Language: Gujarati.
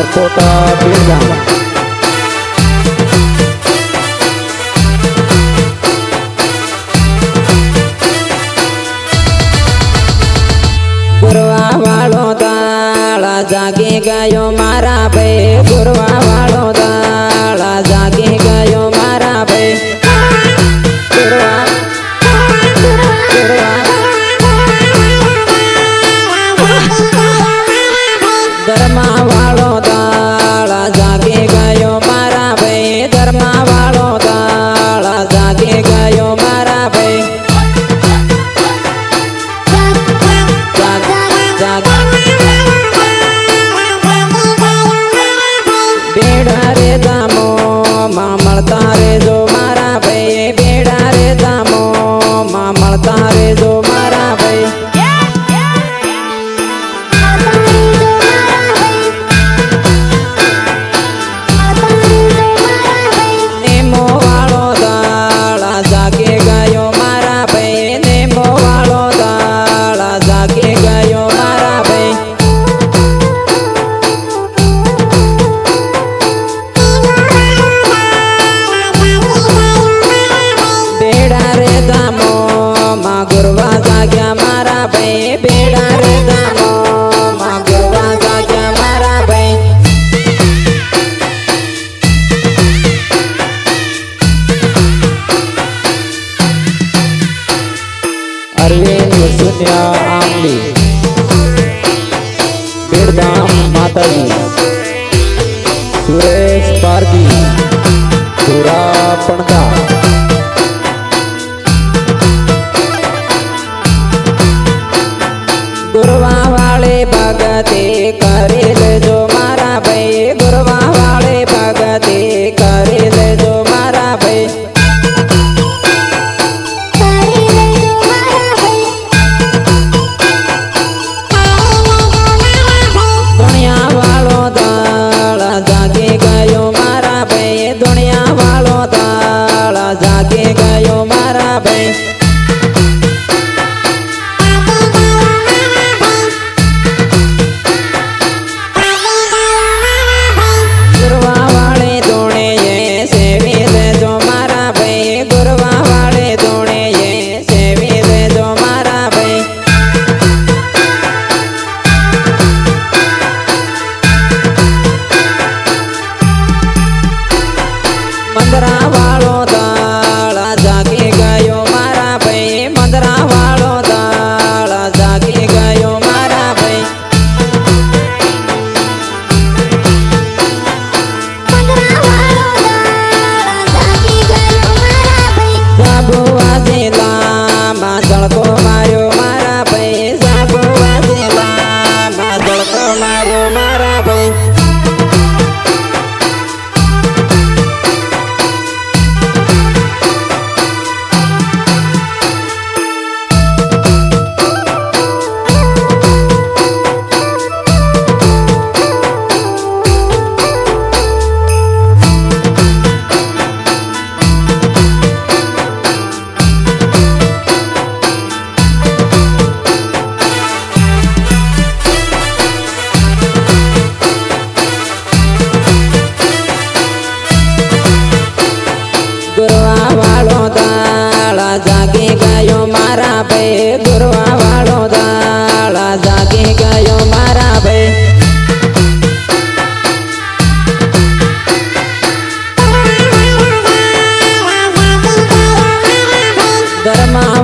કોટા પીરગામ ગુરવા વાળો દાળા જાગી ગયો મારા ભાઈ ગુરવા વાળો દાળા જાગી ગયો મારા ભાઈ ગુરવા ગુરવા ધર્મા વાળો દાળા જાગી ગયો મારા ભાઈ ધર્મા વાળો દાળા જાગી ગયો મારા ભાઈ બેડા રે દામો માં મળતા રેજો મારા ભાઈ બેડા રે દામો માં મળતા રેજો મારા ભાઈ નેમો વાળો દાળા જાગે ગયો મારા ભાઈ નેમો વાળો દાળા જાગે ગયો મારા ભાઈ બેડા રે દામો માં ગુરવા જાગ્યા મારા ભાઈ બેડા રે દામો માં ગુરવા જાગ્યા મારા ભાઈ અરવિંદ સુન્યા આમલી બેડગામ માતાજી સુરેશ પારકી ધુરા પણદા ગુરવા વાળે ભગતે કરી લેજો મારા ભાઈ ગુરવા વાળે ભગતે કરી લેજો મારા ભાઈ દુનિયા વાળો દાળા જાગી ગયો મારા ભાઈ દુનિયા વાળો દાળા જાગી ગયો મારા ભાઈ ગુરવા વાળે દોણે સેવી લેજો મારા ભાઈ ગુરવા વાળે દોણે સેવી લેજો મારા ભાઈ મંદરા વાળો દાળા જાગી ગયો મારા ભાઈ મંદરા વાળો દાળા જાગી ગયો મારા ભાઈ સાબુવા જિલ્લામાં જળકો માર્યો મારા ભાઈ સાબુવા જિલ્લામાં જળકો માર્યો મારા ભાઈ ગુરવા વાળો દાળા જાગી ગયો મારા ભાઈ ગુરવા વાળો દાળા જાગી ગયો મારા ભાઈ ધર્મા